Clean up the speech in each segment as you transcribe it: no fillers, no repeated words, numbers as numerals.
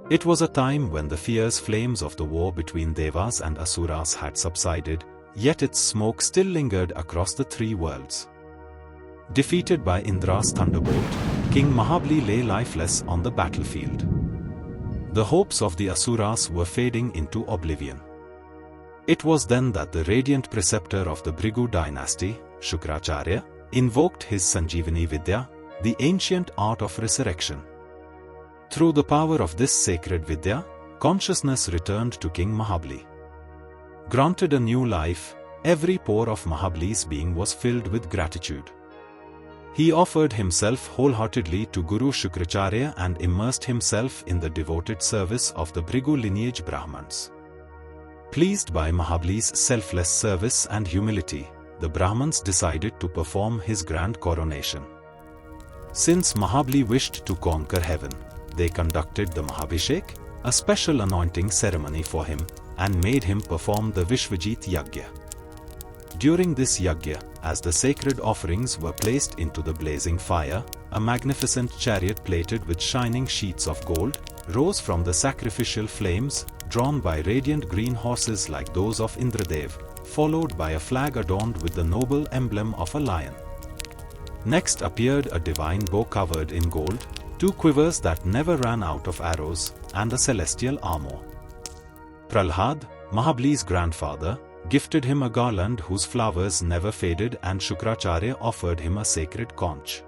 It was a time when the fierce flames of the war between Devas and Asuras had subsided, yet its smoke still lingered across the three worlds. Defeated by Indra's thunderbolt, King Mahabali lay lifeless on the battlefield. The hopes of the Asuras were fading into oblivion. It was then that the radiant preceptor of the Bhrigu dynasty, Shukracharya, invoked his Sanjeevani Vidya, the ancient art of resurrection. Through the power of this sacred Vidya, consciousness returned to King Mahabali. Granted a new life, every pore of Mahabali's being was filled with gratitude. He offered himself wholeheartedly to Guru Shukracharya and immersed himself in the devoted service of the Bhrigu lineage Brahmins. Pleased by Mahabali's selfless service and humility, the Brahmins decided to perform his grand coronation. Since Mahabali wished to conquer heaven, they conducted the Mahabhishek, a special anointing ceremony for him, and made him perform the Vishwajit Yagya. During this Yagya, as the sacred offerings were placed into the blazing fire, a magnificent chariot plated with shining sheets of gold rose from the sacrificial flames, drawn by radiant green horses like those of Indradev, followed by a flag adorned with the noble emblem of a lion. Next appeared a divine bow covered in gold, 2 quivers that never ran out of arrows, and a celestial armor. Prahlad, Mahabali's grandfather, gifted him a garland whose flowers never faded, and Shukracharya offered him a sacred conch.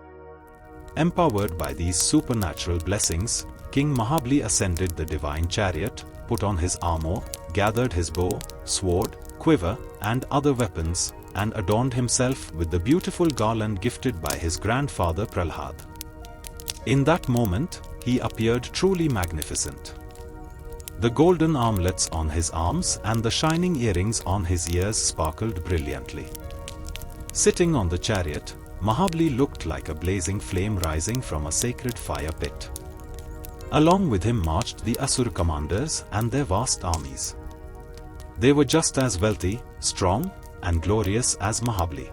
Empowered by these supernatural blessings, King Mahabali ascended the divine chariot, put on his armor, gathered his bow, sword, quiver, and other weapons, and adorned himself with the beautiful garland gifted by his grandfather Prahlad. In that moment, he appeared truly magnificent. The golden armlets on his arms and the shining earrings on his ears sparkled brilliantly. Sitting on the chariot, Mahabali looked like a blazing flame rising from a sacred fire pit. Along with him marched the Asura commanders and their vast armies. They were just as wealthy, strong, and glorious as Mahabali.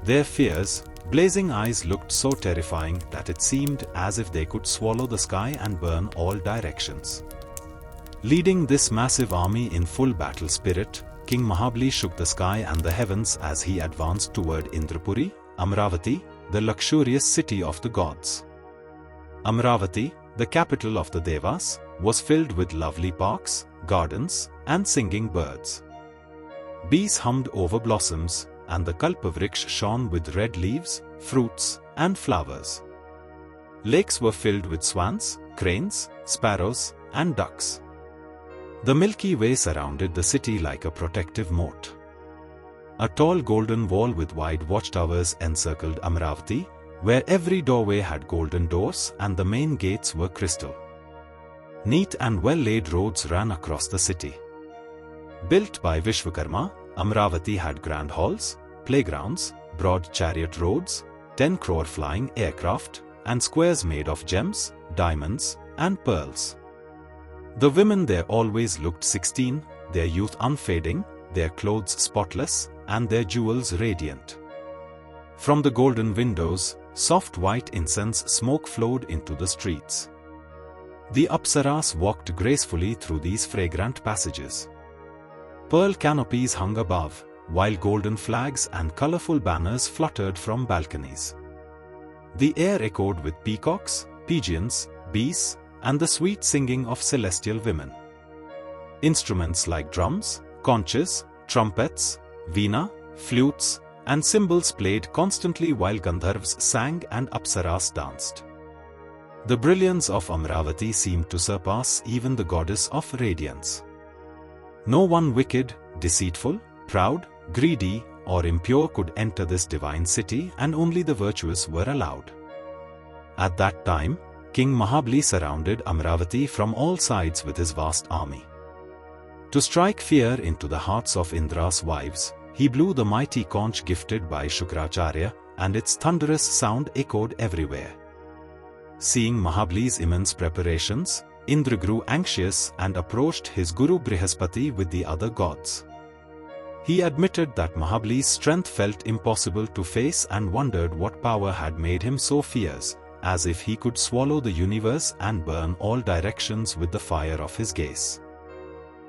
Their fierce, blazing eyes looked so terrifying that it seemed as if they could swallow the sky and burn all directions. Leading this massive army in full battle spirit, King Mahabali shook the sky and the heavens as he advanced toward Indrapuri, Amravati, the luxurious city of the gods. Amravati, the capital of the Devas, was filled with lovely parks, gardens, and singing birds. Bees hummed over blossoms, and the Kalpavriksha shone with red leaves, fruits, and flowers. Lakes were filled with swans, cranes, sparrows, and ducks. The Milky Way surrounded the city like a protective moat. A tall golden wall with wide watchtowers encircled Amravati, where every doorway had golden doors and the main gates were crystal. Neat and well-laid roads ran across the city. Built by Vishwakarma, Amravati had grand halls, playgrounds, broad chariot roads, 10 crore flying aircraft, and squares made of gems, diamonds, and pearls. The women there always looked 16, their youth unfading, their clothes spotless, and their jewels radiant. From the golden windows, soft white incense smoke flowed into the streets. The Apsaras walked gracefully through these fragrant passages. Pearl canopies hung above, while golden flags and colorful banners fluttered from balconies. The air echoed with peacocks, pigeons, bees, and the sweet singing of celestial women. Instruments like drums, conches, trumpets, veena, flutes, and cymbals played constantly while Gandharvas sang and Apsaras danced. The brilliance of Amravati seemed to surpass even the goddess of radiance. No one wicked, deceitful, proud, greedy, or impure could enter this divine city, and only the virtuous were allowed. At that time, King Mahabali surrounded Amravati from all sides with his vast army. To strike fear into the hearts of Indra's wives, he blew the mighty conch gifted by Shukracharya, and its thunderous sound echoed everywhere. Seeing Mahabali's immense preparations, Indra grew anxious and approached his Guru Brihaspati with the other gods. He admitted that Mahabali's strength felt impossible to face and wondered what power had made him so fierce, as if he could swallow the universe and burn all directions with the fire of his gaze.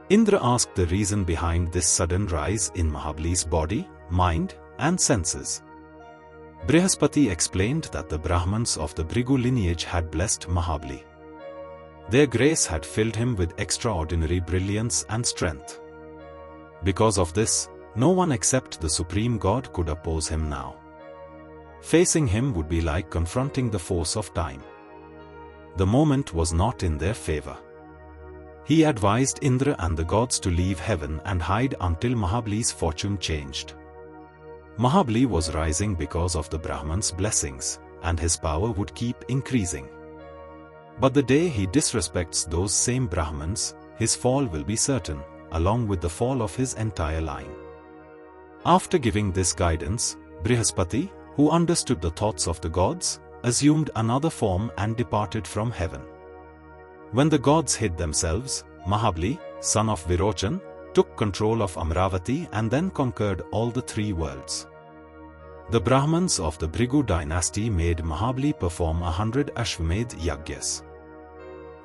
Indra asked the reason behind this sudden rise in Mahabali's body, mind, and senses. Brihaspati explained that the Brahmins of the Bhrigu lineage had blessed Mahabali. Their grace had filled him with extraordinary brilliance and strength. Because of this, no one except the Supreme God could oppose him now. Facing him would be like confronting the force of time. The moment was not in their favor. He advised Indra and the gods to leave heaven and hide until Mahabali's fortune changed. Mahabali was rising because of the Brahmins' blessings, and his power would keep increasing. But the day he disrespects those same Brahmins, his fall will be certain, along with the fall of his entire line. After giving this guidance, Brihaspati, who understood the thoughts of the gods, assumed another form and departed from heaven. When the gods hid themselves, Mahabali, son of Virochan, took control of Amravati and then conquered all the three worlds. The Brahmins of the Bhrigu dynasty made Mahabali perform 100 Ashwamedh Yagyas.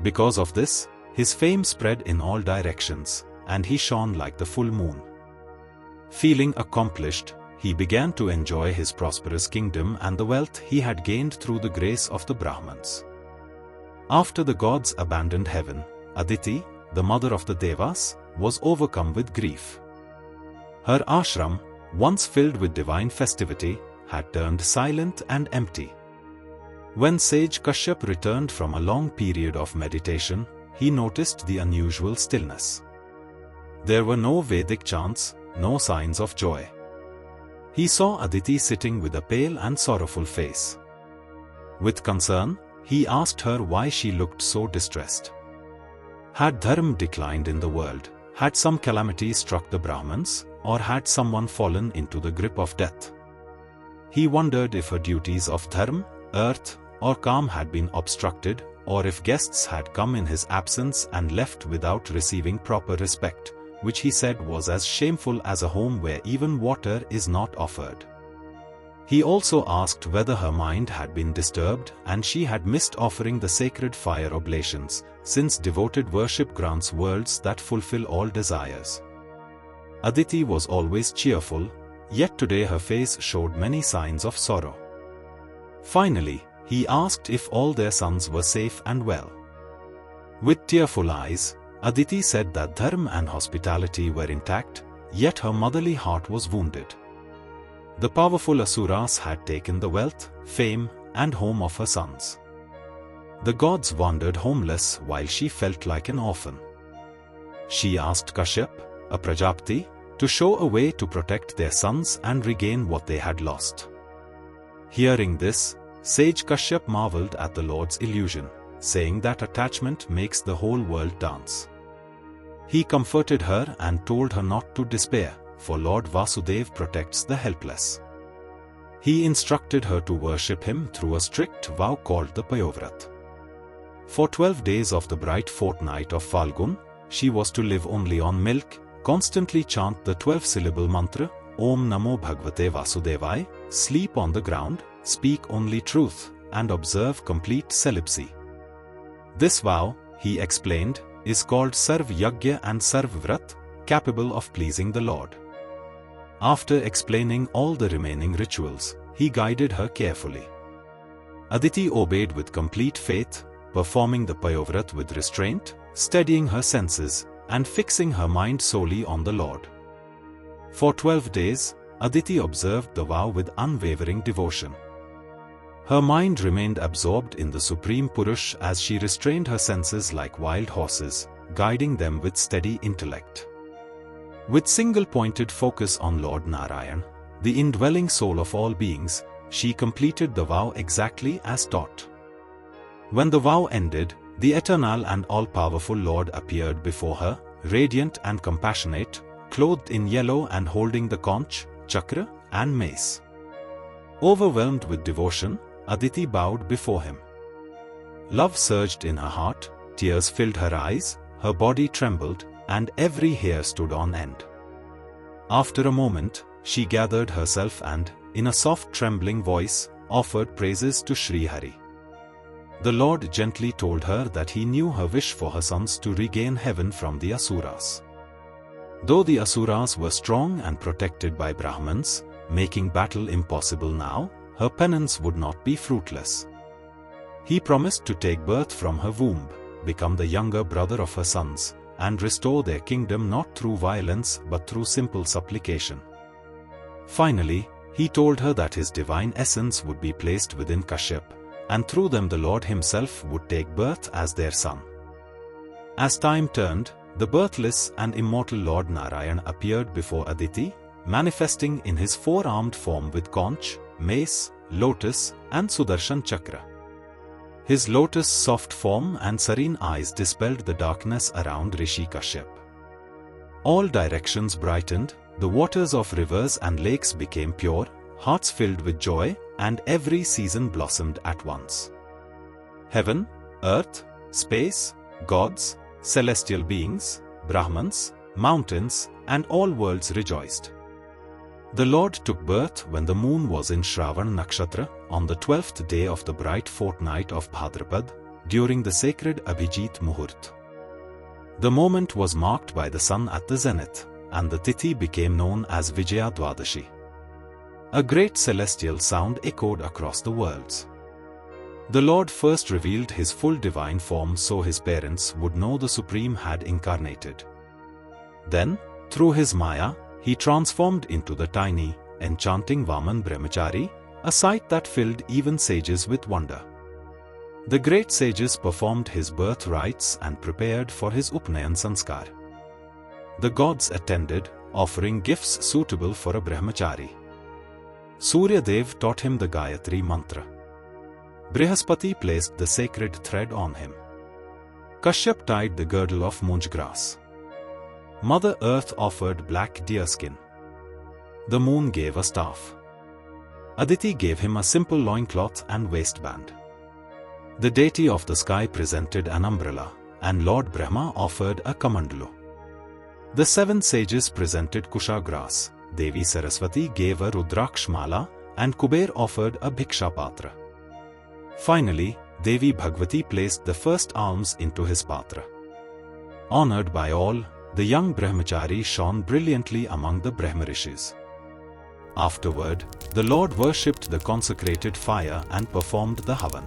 Because of this, his fame spread in all directions, and he shone like the full moon. Feeling accomplished, he began to enjoy his prosperous kingdom and the wealth he had gained through the grace of the Brahmins. After the gods abandoned heaven, Aditi, the mother of the Devas, was overcome with grief. Her ashram, once filled with divine festivity, had turned silent and empty. When sage Kashyap returned from a long period of meditation, he noticed the unusual stillness. There were no Vedic chants, no signs of joy. He saw Aditi sitting with a pale and sorrowful face. With concern, he asked her why she looked so distressed. Had Dharma declined in the world? Had some calamity struck the Brahmins, or had someone fallen into the grip of death? He wondered if her duties of Dharma, earth, or calm had been obstructed, or if guests had come in his absence and left without receiving proper respect, which he said was as shameful as a home where even water is not offered. He also asked whether her mind had been disturbed and she had missed offering the sacred fire oblations, since devoted worship grants worlds that fulfill all desires. Aditi was always cheerful, yet today her face showed many signs of sorrow. Finally, he asked if all their sons were safe and well. With tearful eyes, Aditi said that Dharma and hospitality were intact, yet her motherly heart was wounded. The powerful Asuras had taken the wealth, fame, and home of her sons. The gods wandered homeless while she felt like an orphan. She asked Kashyap, a Prajapati, to show a way to protect their sons and regain what they had lost. Hearing this, sage Kashyap marveled at the Lord's illusion, saying that attachment makes the whole world dance. He comforted her and told her not to despair, for Lord Vasudev protects the helpless. He instructed her to worship him through a strict vow called the Payovrata. For 12 days of the bright fortnight of Falgun, she was to live only on milk, constantly chant the 12-syllable mantra, Om Namo Bhagavate Vasudevaya, sleep on the ground, speak only truth, and observe complete celibacy. This vow, he explained, is called Sarv Yagya and Sarv Vrat, capable of pleasing the Lord. After explaining all the remaining rituals, he guided her carefully. Aditi obeyed with complete faith, performing the Payovrata with restraint, steadying her senses, and fixing her mind solely on the Lord. For 12 days, Aditi observed the vow with unwavering devotion. Her mind remained absorbed in the Supreme Purush as she restrained her senses like wild horses, guiding them with steady intellect. With single-pointed focus on Lord Narayan, the indwelling soul of all beings, she completed the vow exactly as taught. When the vow ended, the eternal and all-powerful Lord appeared before her, radiant and compassionate, clothed in yellow and holding the conch, chakra, and mace. Overwhelmed with devotion, Aditi bowed before him. Love surged in her heart, tears filled her eyes, her body trembled, and every hair stood on end. After a moment, she gathered herself and, in a soft trembling voice, offered praises to Sri Hari. The Lord gently told her that he knew her wish for her sons to regain heaven from the Asuras. Though the Asuras were strong and protected by Brahmins, making battle impossible now, her penance would not be fruitless. He promised to take birth from her womb, become the younger brother of her sons, and restore their kingdom not through violence but through simple supplication. Finally, he told her that his divine essence would be placed within Kashyap, and through them the Lord himself would take birth as their son. As time turned, the birthless and immortal Lord Narayan appeared before Aditi, manifesting in his four-armed form with conch, mace, lotus, and Sudarshan Chakra. His lotus soft form and serene eyes dispelled the darkness around Rishi Kashyap. All directions brightened, the waters of rivers and lakes became pure, hearts filled with joy, and every season blossomed at once. Heaven, earth, space, gods, celestial beings, Brahmins, mountains, and all worlds rejoiced. The Lord took birth when the moon was in Shravan Nakshatra, on the 12th day of the bright fortnight of Bhadrapad, during the sacred Abhijit Muhurt. The moment was marked by the sun at the zenith, and the Tithi became known as Vijaya Dwadashi. A great celestial sound echoed across the worlds. The Lord first revealed his full divine form so his parents would know the Supreme had incarnated. Then, through his Maya, he transformed into the tiny, enchanting Vaman Brahmachari, a sight that filled even sages with wonder. The great sages performed his birth rites and prepared for his Upnayan Sanskar. The gods attended, offering gifts suitable for a Brahmachari. Surya Dev taught him the Gayatri mantra. Brihaspati placed the sacred thread on him. Kashyap tied the girdle of munj grass. Mother Earth offered black deerskin. The moon gave a staff. Aditi gave him a simple loincloth and waistband. The deity of the sky presented an umbrella, and Lord Brahma offered a kamandalu. The seven sages presented kusha grass, Devi Saraswati gave a rudraksh mala, and Kuber offered a bhiksha patra. Finally, Devi Bhagavati placed the first alms into his patra. Honored by all, the young Brahmachari shone brilliantly among the Brahmarishis. Afterward, the Lord worshipped the consecrated fire and performed the Havan.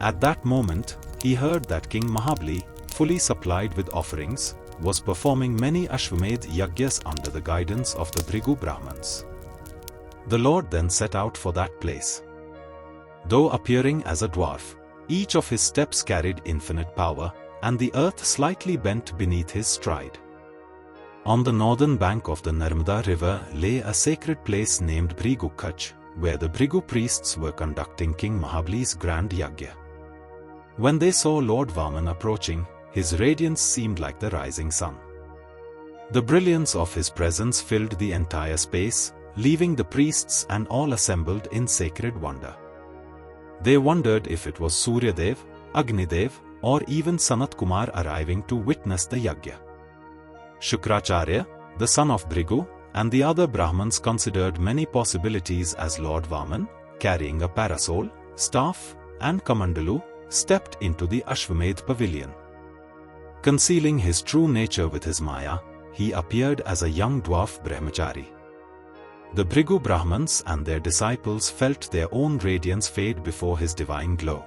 At that moment, he heard that King Mahabali, fully supplied with offerings, was performing many Ashwamedh Yagyas under the guidance of the Bhrigu Brahmins. The Lord then set out for that place. Though appearing as a dwarf, each of his steps carried infinite power, and the earth slightly bent beneath his stride. On the northern bank of the Narmada river lay a sacred place named Bhrigu Khach, where the Bhrigu priests were conducting King Mahabali's grand yagya. When they saw Lord Vaman approaching, his radiance seemed like the rising sun. The brilliance of his presence filled the entire space, leaving the priests and all assembled in sacred wonder. They wondered if it was Surya Dev, Agni Dev, or even Sanat Kumar arriving to witness the yagya. Shukracharya, the son of Bhrigu, and the other Brahmins considered many possibilities as Lord Vaman, carrying a parasol, staff, and kamandalu, stepped into the Ashwamedh pavilion. Concealing his true nature with his Maya, he appeared as a young dwarf Brahmachari. The Bhrigu Brahmins and their disciples felt their own radiance fade before his divine glow.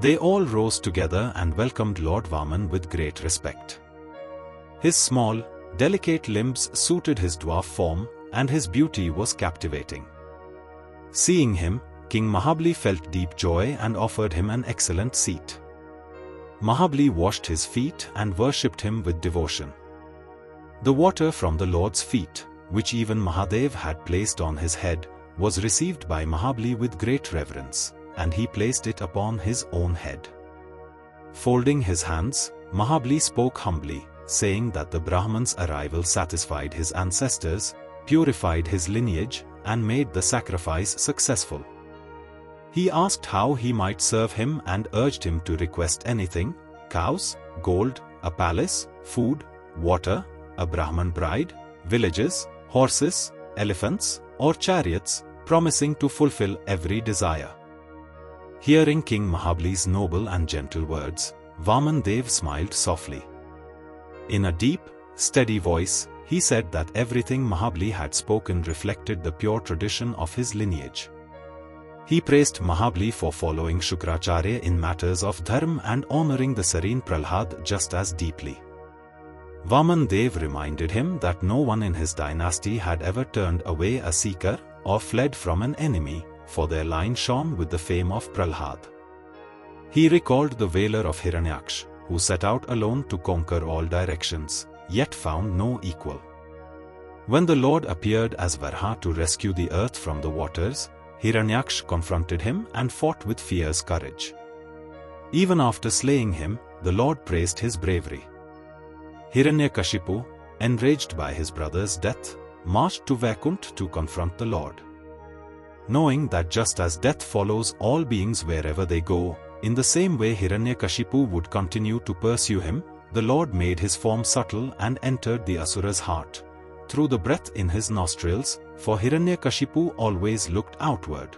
They all rose together and welcomed Lord Vaman with great respect. His small, delicate limbs suited his dwarf form, and his beauty was captivating. Seeing him, King Mahabali felt deep joy and offered him an excellent seat. Mahabali washed his feet and worshipped him with devotion. The water from the Lord's feet, which even Mahadev had placed on his head, was received by Mahabali with great reverence, and he placed it upon his own head. Folding his hands, Mahabali spoke humbly, saying that the Brahman's arrival satisfied his ancestors, purified his lineage, and made the sacrifice successful. He asked how he might serve him and urged him to request anything: cows, gold, a palace, food, water, a Brahman bride, villages, horses, elephants, or chariots, promising to fulfill every desire. Hearing King Mahabali's noble and gentle words, Vaman Dev smiled softly. In a deep, steady voice, he said that everything Mahabali had spoken reflected the pure tradition of his lineage. He praised Mahabali for following Shukracharya in matters of Dharma and honoring the serene Prahlad just as deeply. Vaman Dev reminded him that no one in his dynasty had ever turned away a seeker or fled from an enemy, for their line shone with the fame of Prahlad. He recalled the valour of Hiranyaksh, who set out alone to conquer all directions, yet found no equal. When the Lord appeared as Varha to rescue the earth from the waters, Hiranyaksh confronted him and fought with fierce courage. Even after slaying him, the Lord praised his bravery. Hiranyakashipu, enraged by his brother's death, marched to Vaikuntha to confront the Lord. Knowing that just as death follows all beings wherever they go, in the same way Hiranyakashipu would continue to pursue him, the Lord made his form subtle and entered the Asura's heart, through the breath in his nostrils, for Hiranyakashipu always looked outward.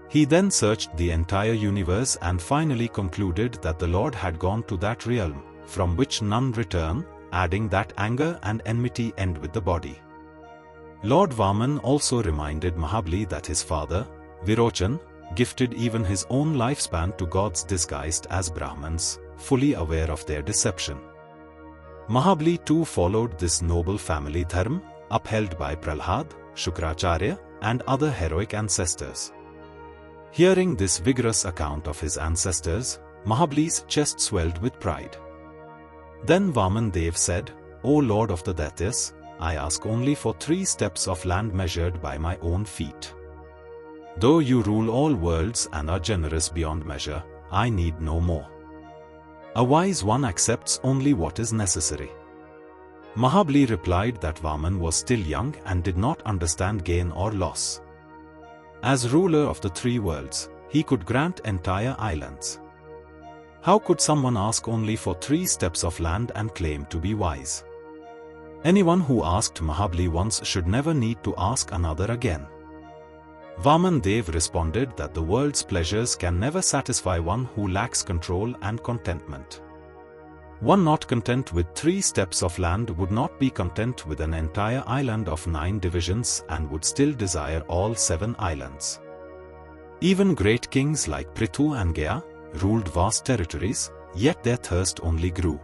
He then searched the entire universe and finally concluded that the Lord had gone to that realm, from which none return, adding that anger and enmity end with the body. Lord Vaman also reminded Mahabali that his father, Virochan, gifted even his own lifespan to gods disguised as Brahmins, fully aware of their deception. Mahabali too followed this noble family dharma, upheld by Prahlad, Shukracharya, and other heroic ancestors. Hearing this vigorous account of his ancestors, Mahabali's chest swelled with pride. Then Vaman Dev said, "O Lord of the Daityas, I ask only for 3 steps of land measured by my own feet. Though you rule all worlds and are generous beyond measure, I need no more." A wise one accepts only what is necessary. Mahabali replied that Vaman was still young and did not understand gain or loss. As ruler of the 3 worlds, he could grant entire islands. How could someone ask only for 3 steps of land and claim to be wise? Anyone who asked Mahabali once should never need to ask another again. Vaman Dev responded that the world's pleasures can never satisfy one who lacks control and contentment. One not content with 3 steps of land would not be content with an entire island of 9 divisions and would still desire all 7 islands. Even great kings like Prithu and Gaya ruled vast territories, yet their thirst only grew.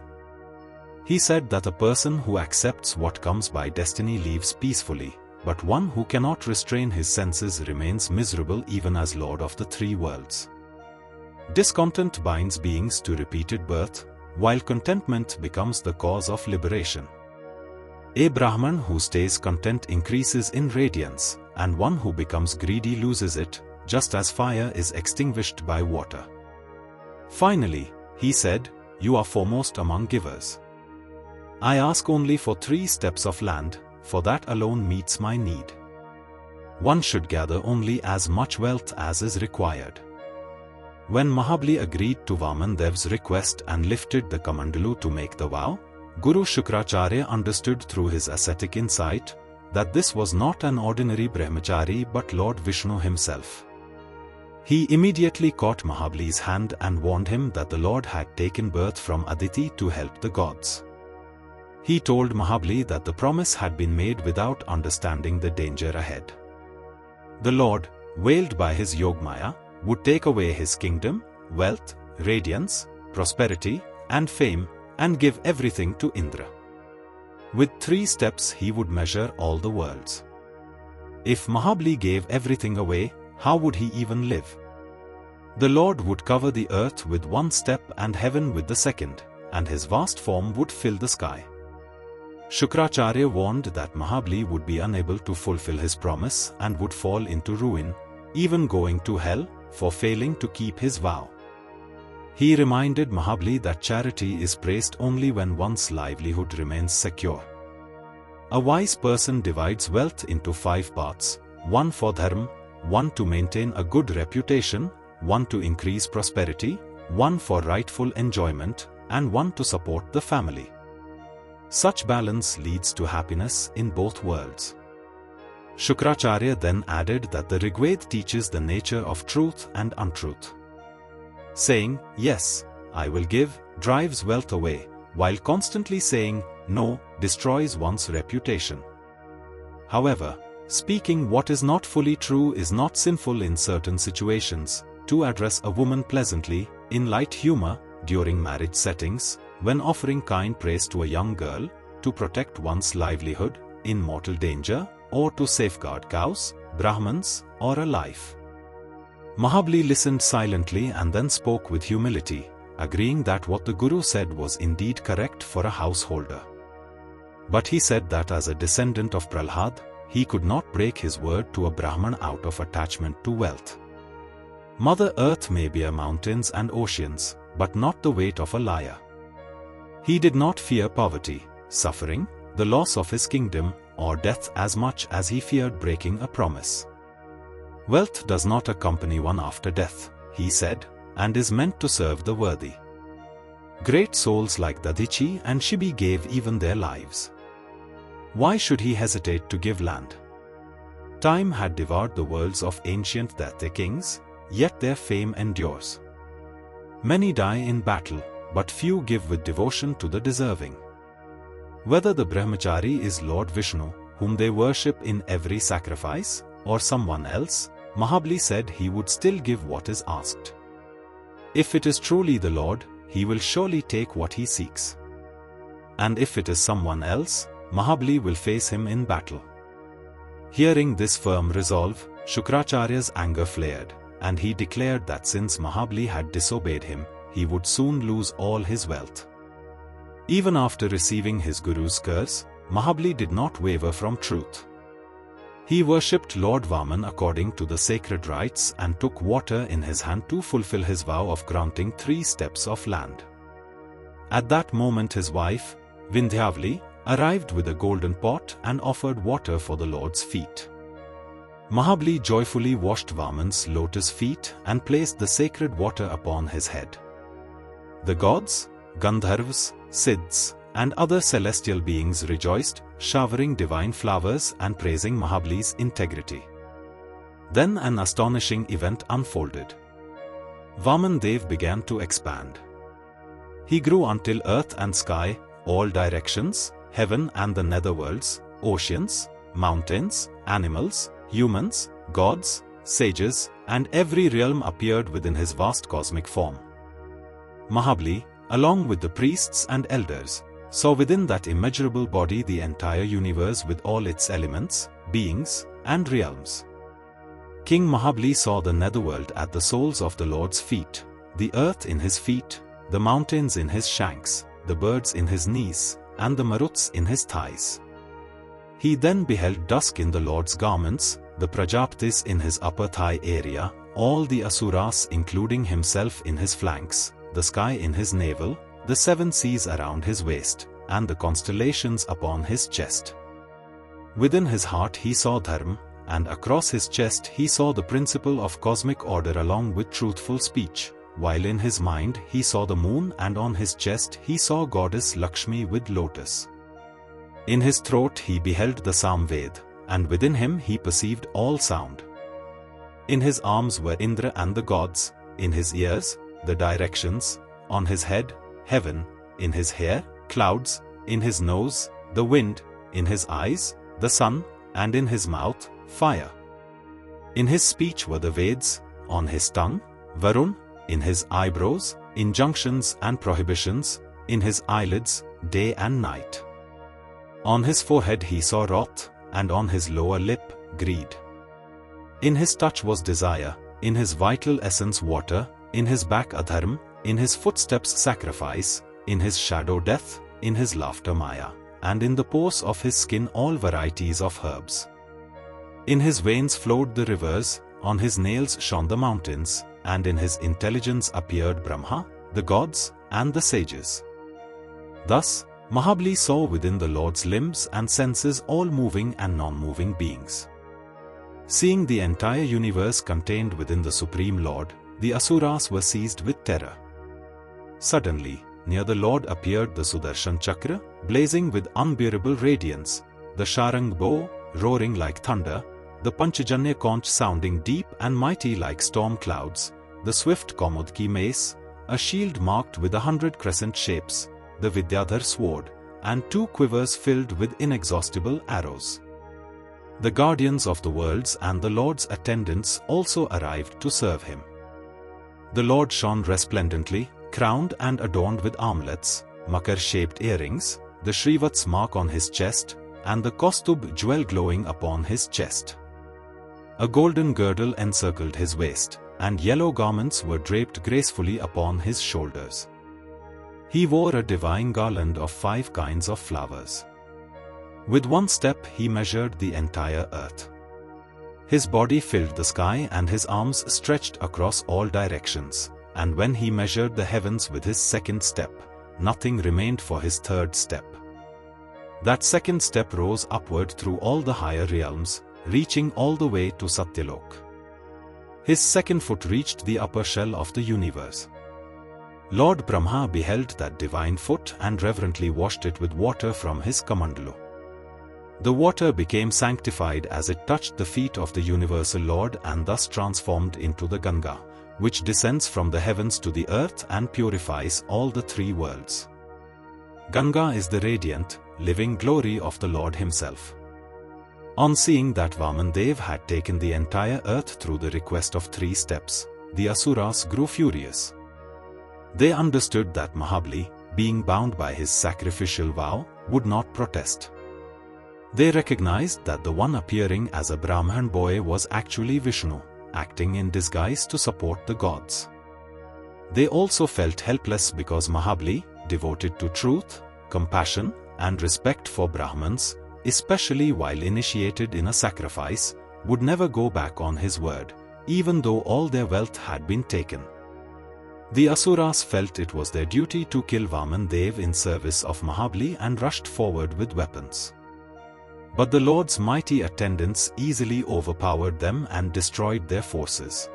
He said that a person who accepts what comes by destiny lives peacefully, but one who cannot restrain his senses remains miserable even as Lord of the 3 worlds. Discontent binds beings to repeated birth, while contentment becomes the cause of liberation. A Brahman who stays content increases in radiance, and one who becomes greedy loses it, just as fire is extinguished by water. Finally, he said, "You are foremost among givers. I ask only for 3 steps of land, for that alone meets my need. One should gather only as much wealth as is required." When Mahabali agreed to Vaman Dev's request and lifted the Kamandalu to make the vow, Guru Shukracharya understood through his ascetic insight that this was not an ordinary brahmachari but Lord Vishnu himself. He immediately caught Mahabali's hand and warned him that the Lord had taken birth from Aditi to help the gods. He told Mahabali that the promise had been made without understanding the danger ahead. The Lord, veiled by his Yogmaya, would take away his kingdom, wealth, radiance, prosperity, and fame, and give everything to Indra. With 3 steps he would measure all the worlds. If Mahabali gave everything away, how would he even live? The Lord would cover the earth with 1 step and heaven with the 2nd, and his vast form would fill the sky. Shukracharya warned that Mahabali would be unable to fulfill his promise and would fall into ruin, even going to hell, for failing to keep his vow. He reminded Mahabali that charity is praised only when one's livelihood remains secure. A wise person divides wealth into 5 parts, 1 for dharma, 1 to maintain a good reputation, 1 to increase prosperity, 1 for rightful enjoyment, and 1 to support the family. Such balance leads to happiness in both worlds. Shukracharya then added that the Rigveda teaches the nature of truth and untruth. saying, "Yes, I will give," drives wealth away, while constantly saying, "No," destroys one's reputation. However, speaking what is not fully true is not sinful in certain situations. To address a woman pleasantly, in light humor, during marriage settings, when offering kind praise to a young girl, to protect one's livelihood, in mortal danger, or to safeguard cows, Brahmins, or a life. Mahabali listened silently and then spoke with humility, agreeing that what the Guru said was indeed correct for a householder. But he said that as a descendant of Prahlad, he could not break his word to a Brahman out of attachment to wealth. Mother Earth may bear mountains and oceans, but not the weight of a liar. He did not fear poverty, suffering, the loss of his kingdom, or death as much as he feared breaking a promise. Wealth does not accompany one after death, he said, and is meant to serve the worthy. Great souls like Aditi and Shibi gave even their lives. Why should he hesitate to give land? Time had devoured the worlds of ancient Daitya kings, yet their fame endures. Many die in battle, but few give with devotion to the deserving. Whether the brahmachari is Lord Vishnu, whom they worship in every sacrifice, or someone else, Mahabali said he would still give what is asked. If it is truly the Lord, he will surely take what he seeks. And if it is someone else, Mahabali will face him in battle. Hearing this firm resolve, Shukracharya's anger flared, and he declared that since Mahabali had disobeyed him, he would soon lose all his wealth. Even after receiving his Guru's curse, Mahabali did not waver from truth. He worshipped Lord Vamana according to the sacred rites and took water in his hand to fulfill his vow of granting 3 steps of land. At that moment his wife, Vindhyavali, arrived with a golden pot and offered water for the Lord's feet. Mahabali joyfully washed Vamana's lotus feet and placed the sacred water upon his head. The gods, Gandharvas, Siddhs, and other celestial beings rejoiced, showering divine flowers and praising Mahabali's integrity. Then an astonishing event unfolded. Vaman Dev began to expand. He grew until earth and sky, all directions, heaven and the netherworlds, oceans, mountains, animals, humans, gods, sages, and every realm appeared within his vast cosmic form. Mahabali, along with the priests and elders, saw within that immeasurable body the entire universe with all its elements, beings, and realms. King Mahabali saw the netherworld at the soles of the Lord's feet, the earth in his feet, the mountains in his shanks, the birds in his knees, and the maruts in his thighs. He then beheld dusk in the Lord's garments, the Prajapatis in his upper thigh area, all the Asuras including himself in his flanks, the sky in his navel, the 7 seas around his waist, and the constellations upon his chest. Within his heart he saw Dharma, and across his chest he saw the principle of cosmic order along with truthful speech, while in his mind he saw the moon and on his chest he saw goddess Lakshmi with lotus. In his throat he beheld the Samved, and within him he perceived all sound. In his arms were Indra and the gods, in his ears, the directions, on his head, heaven, in his hair, clouds, in his nose, the wind, in his eyes, the sun, and in his mouth, fire. In his speech were the Veds, on his tongue, Varun, in his eyebrows, injunctions and prohibitions, in his eyelids, day and night. On his forehead he saw wrath, and on his lower lip, greed. In his touch was desire, in his vital essence water, in his back adharma, in his footsteps sacrifice, in his shadow death, in his laughter maya, and in the pores of his skin all varieties of herbs. In his veins flowed the rivers, on his nails shone the mountains, and in his intelligence appeared Brahma, the gods, and the sages. Thus, Mahabali saw within the Lord's limbs and senses all moving and non-moving beings. Seeing the entire universe contained within the Supreme Lord, the Asuras were seized with terror. Suddenly, near the Lord appeared the Sudarshan Chakra, blazing with unbearable radiance, the Sharang bow, roaring like thunder, the Panchajanya conch sounding deep and mighty like storm clouds, the swift Kaumudki mace, a shield marked with 100 crescent shapes, the Vidyadhar sword, and 2 quivers filled with inexhaustible arrows. The guardians of the worlds and the Lord's attendants also arrived to serve him. The Lord shone resplendently, crowned and adorned with armlets, makar-shaped earrings, the Shrivats mark on his chest, and the Kaustubh jewel glowing upon his chest. A golden girdle encircled his waist, and yellow garments were draped gracefully upon his shoulders. He wore a divine garland of 5 kinds of flowers. With one step he measured the entire earth. His body filled the sky and his arms stretched across all directions, and when he measured the heavens with his second step, nothing remained for his third step. That second step rose upward through all the higher realms, reaching all the way to Satyalok. His second foot reached the upper shell of the universe. Lord Brahma beheld that divine foot and reverently washed it with water from his Kamandalu. The water became sanctified as it touched the feet of the universal Lord and thus transformed into the Ganga, which descends from the heavens to the earth and purifies all the 3 worlds. Ganga is the radiant, living glory of the Lord himself. On seeing that Vamandev had taken the entire earth through the request of 3 steps, the Asuras grew furious. They understood that Mahabali, being bound by his sacrificial vow, would not protest. They recognized that the one appearing as a Brahman boy was actually Vishnu, acting in disguise to support the gods. They also felt helpless because Mahabali, devoted to truth, compassion, and respect for Brahmins, especially while initiated in a sacrifice, would never go back on his word, even though all their wealth had been taken. The Asuras felt it was their duty to kill Vamandev in service of Mahabali and rushed forward with weapons. But the Lord's mighty attendants easily overpowered them and destroyed their forces.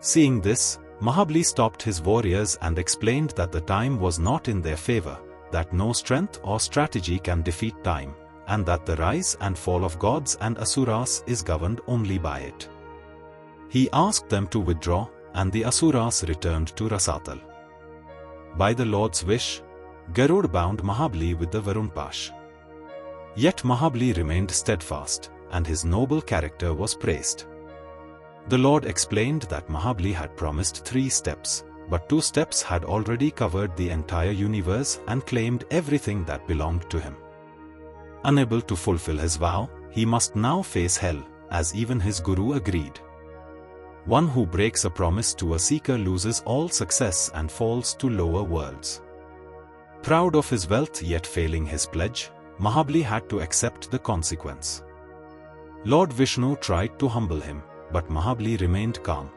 Seeing this, Mahabali stopped his warriors and explained that the time was not in their favor, that no strength or strategy can defeat time, and that the rise and fall of gods and Asuras is governed only by it. He asked them to withdraw, and the Asuras returned to Rasatal. By the Lord's wish, Garud bound Mahabali with the Varunpash. Yet Mahabali remained steadfast, and his noble character was praised. The Lord explained that Mahabali had promised 3 steps, but 2 steps had already covered the entire universe and claimed everything that belonged to him. Unable to fulfill his vow, he must now face hell, as even his guru agreed. One who breaks a promise to a seeker loses all success and falls to lower worlds. Proud of his wealth yet failing his pledge, Mahabali had to accept the consequence. Lord Vishnu tried to humble him, but Mahabali remained calm.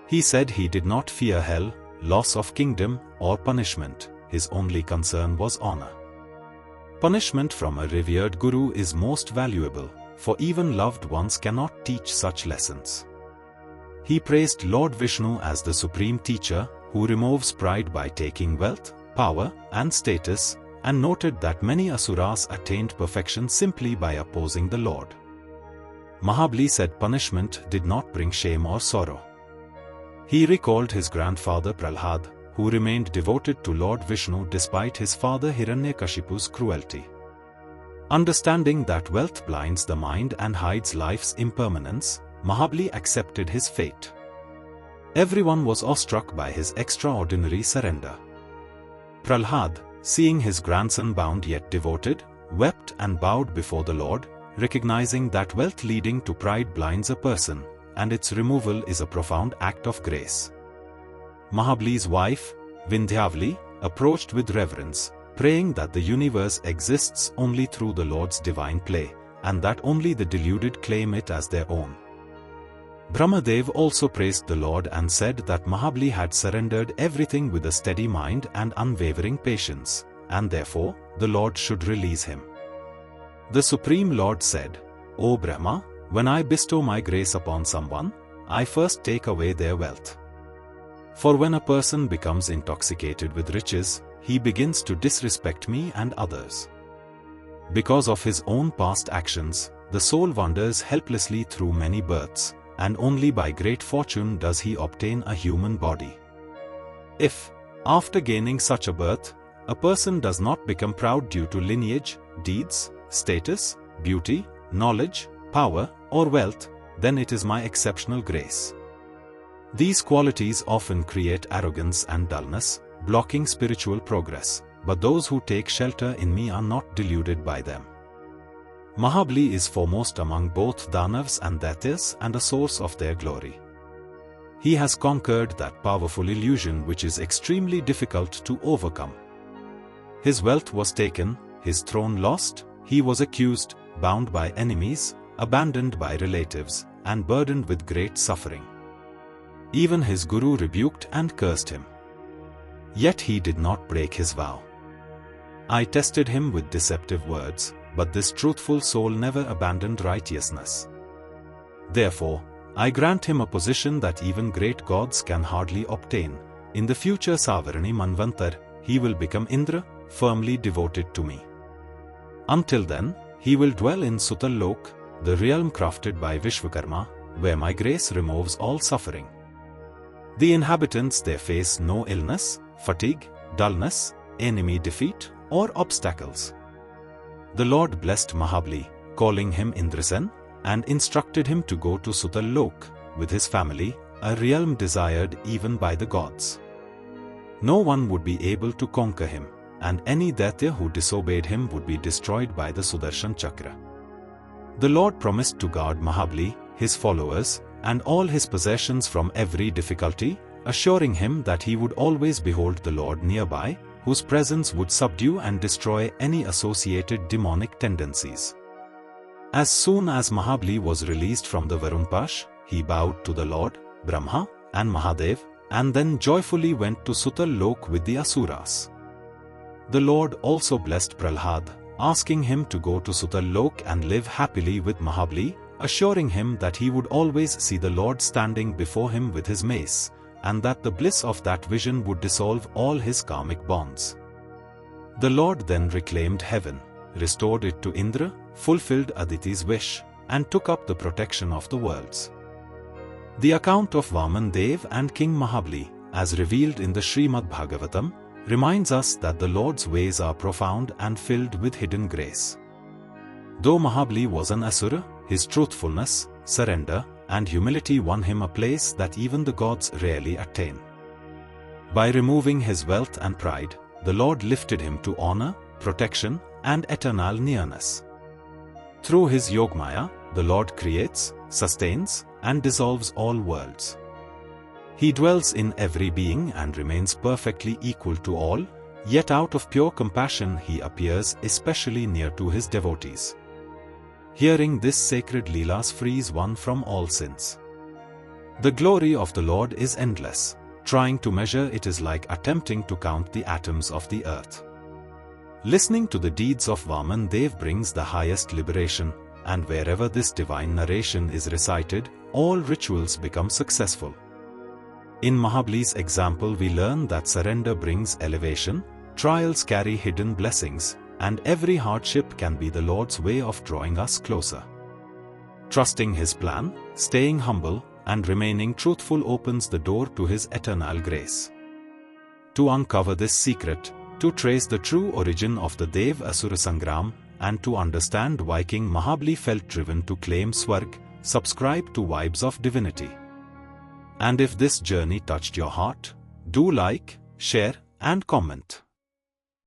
He said he did not fear hell, loss of kingdom, or punishment. His only concern was honor. Punishment from a revered guru is most valuable, for even loved ones cannot teach such lessons. He praised Lord Vishnu as the supreme teacher, who removes pride by taking wealth, power, and status, and noted that many Asuras attained perfection simply by opposing the Lord. Mahabali said punishment did not bring shame or sorrow. He recalled his grandfather Prahlad, who remained devoted to Lord Vishnu despite his father Hiranyakashipu's cruelty. Understanding that wealth blinds the mind and hides life's impermanence, Mahabali accepted his fate. Everyone was awestruck by his extraordinary surrender. Prahlad, seeing his grandson bound yet devoted, wept and bowed before the Lord, recognizing that wealth leading to pride blinds a person, and its removal is a profound act of grace. Mahabali's wife, Vindhyavali, approached with reverence, praying that the universe exists only through the Lord's divine play, and that only the deluded claim it as their own. Brahmadev also praised the Lord and said that Mahabali had surrendered everything with a steady mind and unwavering patience, and therefore, the Lord should release him. The Supreme Lord said, "O Brahma, when I bestow my grace upon someone, I first take away their wealth. For when a person becomes intoxicated with riches, he begins to disrespect me and others. Because of his own past actions, the soul wanders helplessly through many births, and only by great fortune does he obtain a human body. If, after gaining such a birth, a person does not become proud due to lineage, deeds, status, beauty, knowledge, power, or wealth, then it is my exceptional grace. These qualities often create arrogance and dullness, blocking spiritual progress, but those who take shelter in me are not deluded by them. Mahabali is foremost among both Danavas and Daityas and a source of their glory. He has conquered that powerful illusion which is extremely difficult to overcome. His wealth was taken, his throne lost, he was accused, bound by enemies, abandoned by relatives, and burdened with great suffering. Even his guru rebuked and cursed him. Yet he did not break his vow. I tested him with deceptive words, but this truthful soul never abandoned righteousness. Therefore, I grant him a position that even great gods can hardly obtain. In the future Savarani Manvantar, he will become Indra, firmly devoted to me. Until then, he will dwell in Sutala Loka, the realm crafted by Vishwakarma, where my grace removes all suffering. The inhabitants there face no illness, fatigue, dullness, enemy defeat, or obstacles. The Lord blessed Mahabali, calling him Indrasen, and instructed him to go to Sutala Loka with his family, a realm desired even by the gods. No one would be able to conquer him, and any Daitya who disobeyed him would be destroyed by the Sudarshan Chakra. The Lord promised to guard Mahabali, his followers, and all his possessions from every difficulty, assuring him that he would always behold the Lord nearby, whose presence would subdue and destroy any associated demonic tendencies. As soon as Mahabali was released from the Varunpash, he bowed to the Lord, Brahma, and Mahadev, and then joyfully went to Sutala Loka with the Asuras. The Lord also blessed Prahlad, asking him to go to Sutala Loka and live happily with Mahabali, assuring him that he would always see the Lord standing before him with his mace, and that the bliss of that vision would dissolve all his karmic bonds. The Lord then reclaimed heaven, restored it to Indra, fulfilled Aditi's wish, and took up the protection of the worlds. The account of Vaman Dev and King Mahabali, as revealed in the Srimad Bhagavatam, reminds us that the Lord's ways are profound and filled with hidden grace. Though Mahabali was an Asura, his truthfulness, surrender, and humility won him a place that even the gods rarely attain. By removing his wealth and pride, the Lord lifted him to honor, protection, and eternal nearness. Through his Yogmaya, the Lord creates, sustains, and dissolves all worlds. He dwells in every being and remains perfectly equal to all, yet out of pure compassion he appears especially near to his devotees. Hearing this sacred Leelas frees one from all sins. The glory of the Lord is endless. Trying to measure it is like attempting to count the atoms of the earth. Listening to the deeds of Vaman Dev brings the highest liberation, and wherever this divine narration is recited, all rituals become successful. In Mahabali's example we learn that surrender brings elevation, trials carry hidden blessings, and every hardship can be the Lord's way of drawing us closer. Trusting his plan, staying humble, and remaining truthful opens the door to his eternal grace. To uncover this secret, to trace the true origin of the Dev Asura Sangram, and to understand why King Mahabali felt driven to claim Swarg, subscribe to Vibes of Divinity. And if this journey touched your heart, do like, share, and comment.